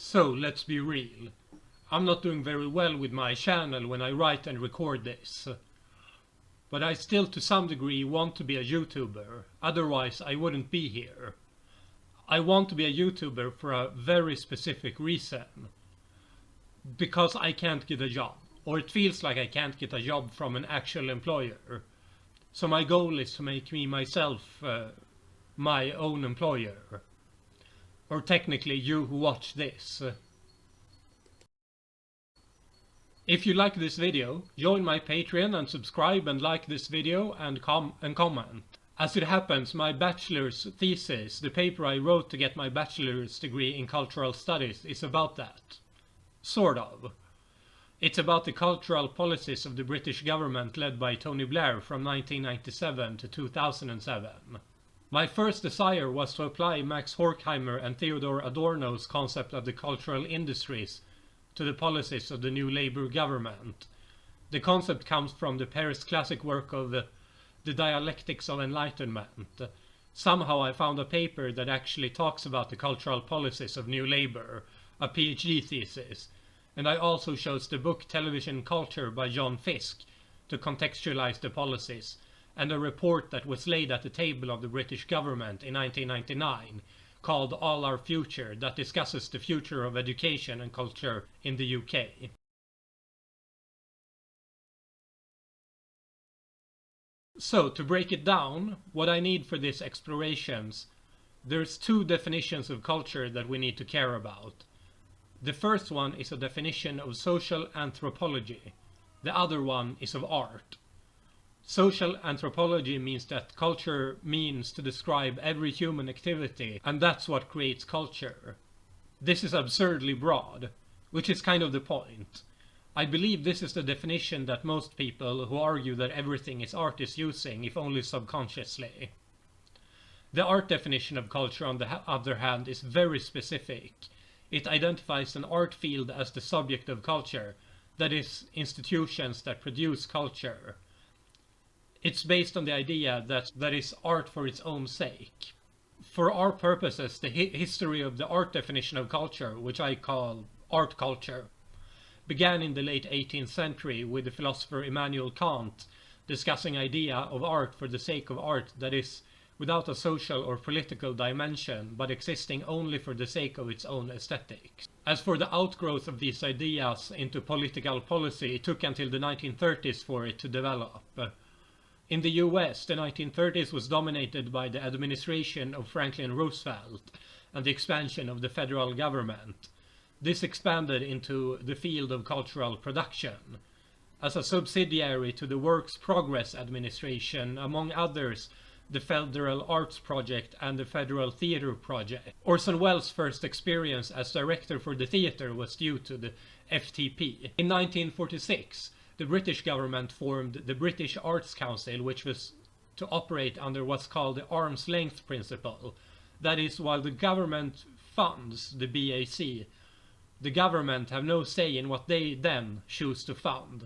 So let's be real. I'm not doing very well with my channel when I write and record this. But I still to some degree want to be a YouTuber, otherwise I wouldn't be here. I want to be a YouTuber for a very specific reason. Because I can't get a job, or it feels like I can't get a job from an actual employer. So my goal is to make me myself my own employer. Or technically you who watch this. If you like this video, join my Patreon and subscribe and like this video and comment. As it happens, my bachelor's thesis, the paper I wrote to get my bachelor's degree in cultural studies, is about that. Sort of. It's about the cultural policies of the British government led by Tony Blair from 1997 to 2007. My first desire was to apply Max Horkheimer and Theodor Adorno's concept of the cultural industries to the policies of the new Labour government. The concept comes from the Paris classic work of the Dialectics of Enlightenment. Somehow I found a paper that actually talks about the cultural policies of New Labour, a PhD thesis, and I also chose the book Television Culture by John Fiske to contextualize the policies, and a report that was laid at the table of the British government in 1999 called All Our Future, that discusses the future of education and culture in the UK. So, to break it down, what I need for these explorations, there's two definitions of culture that we need to care about. The first one is a definition of social anthropology. The other one is of art. Social anthropology means that culture means to describe every human activity, and that's what creates culture. This is absurdly broad, which is kind of the point. I believe this is the definition that most people who argue that everything is art is using, if only subconsciously. The art definition of culture, on the other hand, is very specific. It identifies an art field as the subject of culture, that is, institutions that produce culture. It's based on the idea that is art for its own sake. For our purposes, the history of the art definition of culture, which I call art culture, began in the late 18th century with the philosopher Immanuel Kant discussing idea of art for the sake of art, that is, without a social or political dimension, but existing only for the sake of its own aesthetics. As for the outgrowth of these ideas into political policy, it took until the 1930s for it to develop. In the US, the 1930s was dominated by the administration of Franklin Roosevelt and the expansion of the federal government. This expanded into the field of cultural production. As a subsidiary to the Works Progress Administration, among others, the Federal Arts Project and the Federal Theatre Project. Orson Welles' first experience as director for the theatre was due to the FTP. In 1946, the British government formed the British Arts Council, which was to operate under what's called the arm's length principle. That is, while the government funds the BAC, the government have no say in what they then choose to fund.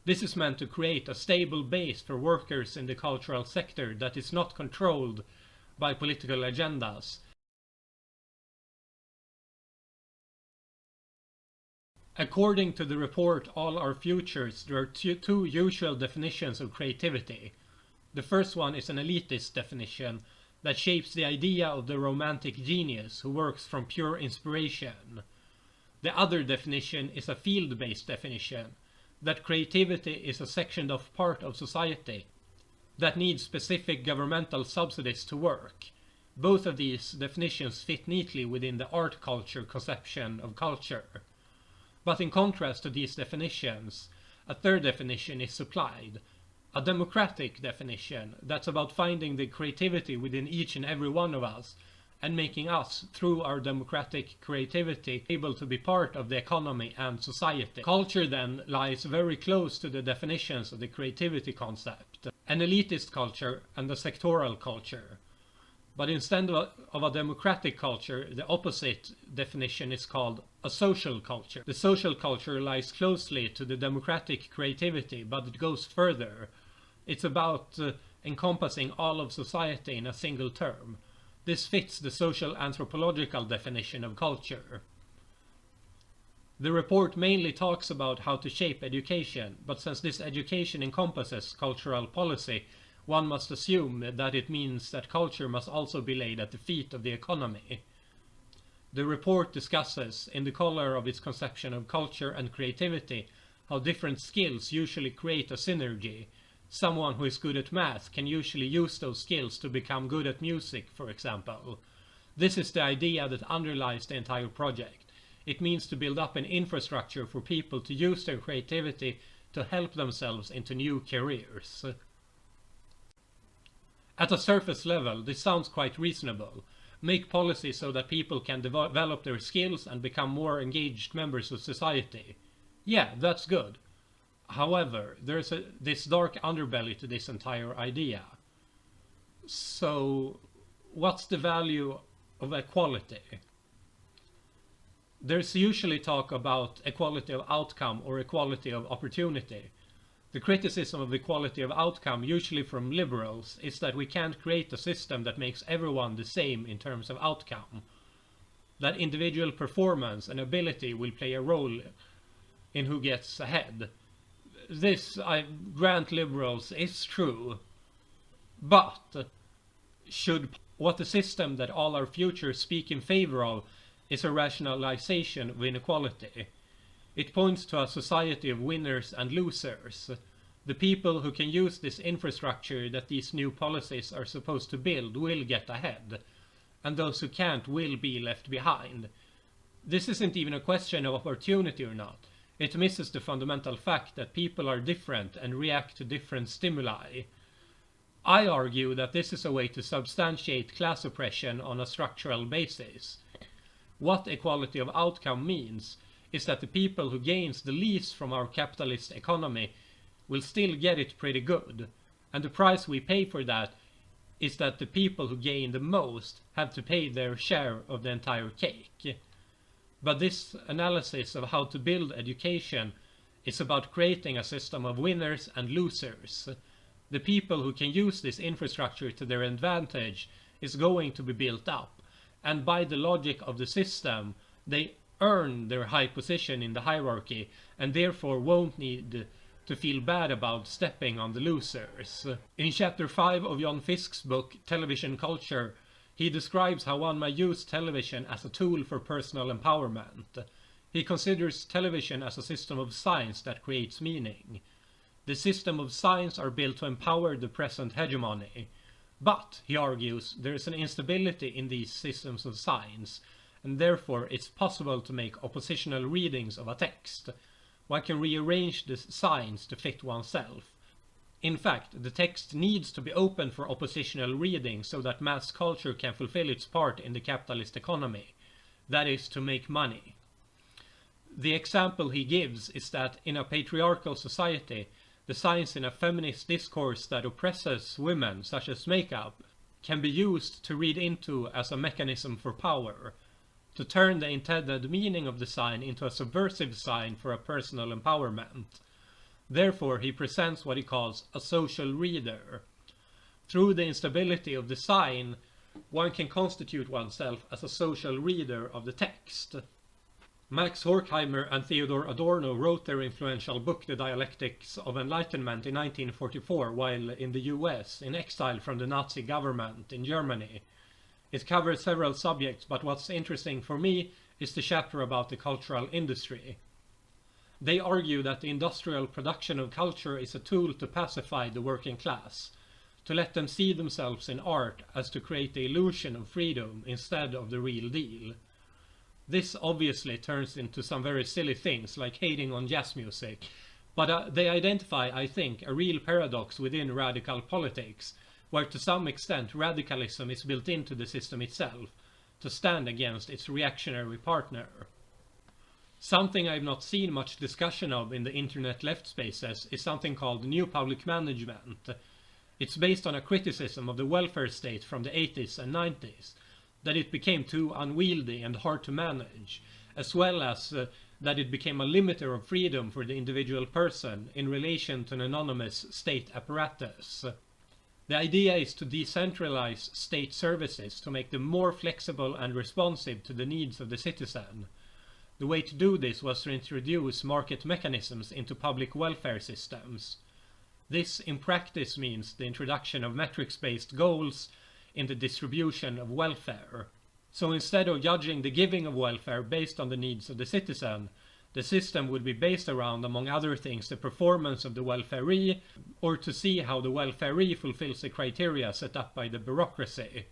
This is meant to create a stable base for workers in the cultural sector that is not controlled by political agendas. According to the report All Our Futures, there are two usual definitions of creativity. The first one is an elitist definition that shapes the idea of the romantic genius who works from pure inspiration. The other definition is a field-based definition, that creativity is a sectioned off part of society that needs specific governmental subsidies to work. Both of these definitions fit neatly within the art culture conception of culture. But in contrast to these definitions, a third definition is supplied, a democratic definition that's about finding the creativity within each and every one of us and making us, through our democratic creativity, able to be part of the economy and society. Culture then lies very close to the definitions of the creativity concept, an elitist culture and a sectoral culture. But instead of a democratic culture, the opposite definition is called a social culture. The social culture lies closely to the democratic creativity, but it goes further. It's about encompassing all of society in a single term. This fits the social anthropological definition of culture. The report mainly talks about how to shape education, but since this education encompasses cultural policy, one must assume that it means that culture must also be laid at the feet of the economy. The report discusses, in the color of its conception of culture and creativity, how different skills usually create a synergy. Someone who is good at math can usually use those skills to become good at music, for example. This is the idea that underlies the entire project. It means to build up an infrastructure for people to use their creativity to help themselves into new careers. At a surface level, this sounds quite reasonable. Make policy so that people can develop their skills and become more engaged members of society. Yeah, that's good. However, there's this dark underbelly to this entire idea. So, what's the value of equality? There's usually talk about equality of outcome or equality of opportunity. The criticism of equality of outcome, usually from liberals, is that we can't create a system that makes everyone the same in terms of outcome. That individual performance and ability will play a role in who gets ahead. This, I grant liberals, is true. But what the system that all our futures speak in favor of is a rationalization of inequality. It points to a society of winners and losers. The people who can use this infrastructure that these new policies are supposed to build will get ahead, and those who can't will be left behind. This isn't even a question of opportunity or not. It misses the fundamental fact that people are different and react to different stimuli. I argue that this is a way to substantiate class oppression on a structural basis. What equality of outcome means is that the people who gains the least from our capitalist economy will still get it pretty good, and the price we pay for that is that the people who gain the most have to pay their share of the entire cake. But this analysis of how to build education is about creating a system of winners and losers. The people who can use this infrastructure to their advantage is going to be built up, and by the logic of the system, they earn their high position in the hierarchy and therefore won't need to feel bad about stepping on the losers. In chapter 5 of Jon Fisk's book Television Culture, he describes how one may use television as a tool for personal empowerment. He considers television as a system of science that creates meaning. The system of science are built to empower the present hegemony. But, he argues, there is an instability in these systems of science, and therefore it's possible to make oppositional readings of a text. One can rearrange the science to fit oneself. In fact, the text needs to be open for oppositional reading so that mass culture can fulfill its part in the capitalist economy, that is, to make money. The example he gives is that in a patriarchal society, the science in a feminist discourse that oppresses women, such as makeup, can be used to read into as a mechanism for power, to turn the intended meaning of the sign into a subversive sign for a personal empowerment. Therefore, he presents what he calls a social reader. Through the instability of the sign, one can constitute oneself as a social reader of the text. Max Horkheimer and Theodor Adorno wrote their influential book The Dialectics of Enlightenment in 1944 while in the US, in exile from the Nazi government in Germany. It covers several subjects, but what's interesting for me is the chapter about the cultural industry. They argue that the industrial production of culture is a tool to pacify the working class, to let them see themselves in art as to create the illusion of freedom instead of the real deal. This obviously turns into some very silly things like hating on jazz music, but they identify, I think, a real paradox within radical politics, where to some extent radicalism is built into the system itself, to stand against its reactionary partner. Something I've not seen much discussion of in the internet left spaces is something called New Public Management. It's based on a criticism of the welfare state from the 80s and 90s, that it became too unwieldy and hard to manage, as well as that it became a limiter of freedom for the individual person in relation to an anonymous state apparatus. The idea is to decentralize state services to make them more flexible and responsive to the needs of the citizen. The way to do this was to introduce market mechanisms into public welfare systems. This in practice means the introduction of metrics-based goals in the distribution of welfare. So instead of judging the giving of welfare based on the needs of the citizen, the system would be based around, among other things, the performance of the welfaree, or to see how the welfaree fulfills the criteria set up by the bureaucracy.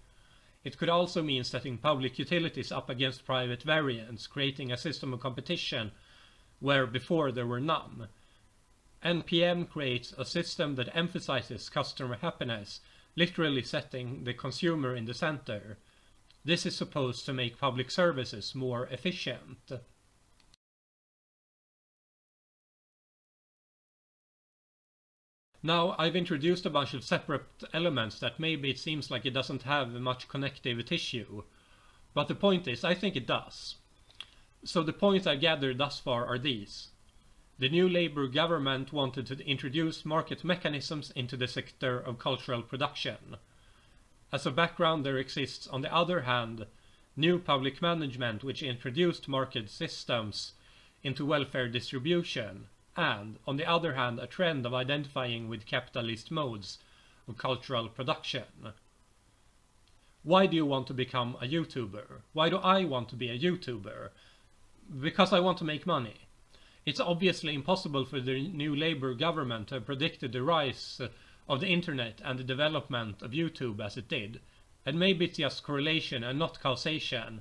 It could also mean setting public utilities up against private variants, creating a system of competition where before there were none. NPM creates a system that emphasizes customer happiness, literally setting the consumer in the center. This is supposed to make public services more efficient. Now, I've introduced a bunch of separate elements that maybe it seems like it doesn't have much connective tissue. But the point is, I think it does. So the points I've gathered thus far are these. The new Labour government wanted to introduce market mechanisms into the sector of cultural production. As a background, there exists, on the other hand, new public management which introduced market systems into welfare distribution, and, on the other hand, a trend of identifying with capitalist modes of cultural production. Why do you want to become a YouTuber? Why do I want to be a YouTuber? Because I want to make money. It's obviously impossible for the new Labour government to have predicted the rise of the internet and the development of YouTube as it did. And maybe it's just correlation and not causation,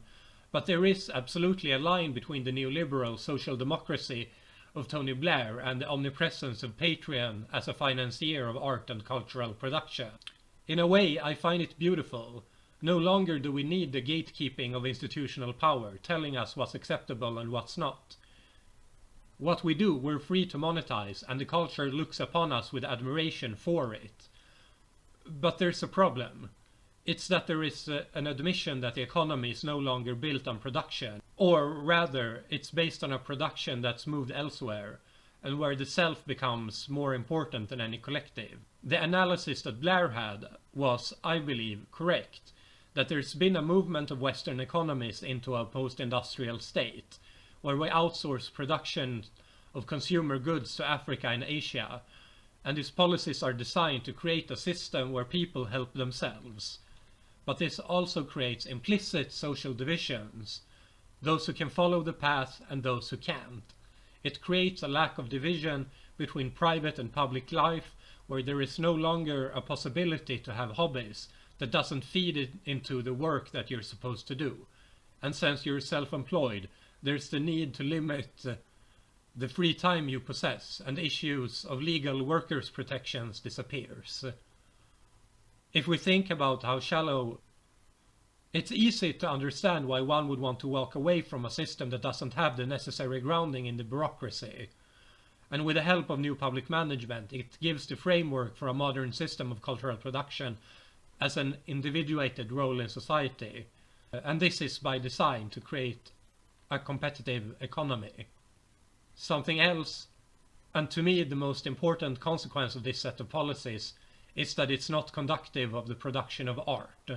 but there is absolutely a line between the neoliberal social democracy of Tony Blair and the omnipresence of Patreon as a financier of art and cultural production. In a way, I find it beautiful. No longer do we need the gatekeeping of institutional power, telling us what's acceptable and what's not. What we do, we're free to monetize, and the culture looks upon us with admiration for it. But there's a problem. It's that there is an admission that the economy is no longer built on production. Or rather, it's based on a production that's moved elsewhere, and where the self becomes more important than any collective. The analysis that Blair had was, I believe, correct. That there's been a movement of Western economies into a post-industrial state, where we outsource production of consumer goods to Africa and Asia, and these policies are designed to create a system where people help themselves. But this also creates implicit social divisions, those who can follow the path and those who can't. It creates a lack of division between private and public life, where there is no longer a possibility to have hobbies that doesn't feed it into the work that you're supposed to do. And since you're self-employed, there's the need to limit the free time you possess, and issues of legal workers' protections disappears. If we think about how shallow, it's easy to understand why one would want to walk away from a system that doesn't have the necessary grounding in the bureaucracy. And with the help of new public management, it gives the framework for a modern system of cultural production as an individuated role in society. And this is by design to create a competitive economy. Something else, and to me the most important consequence of this set of policies, is that it's not conducive of the production of art.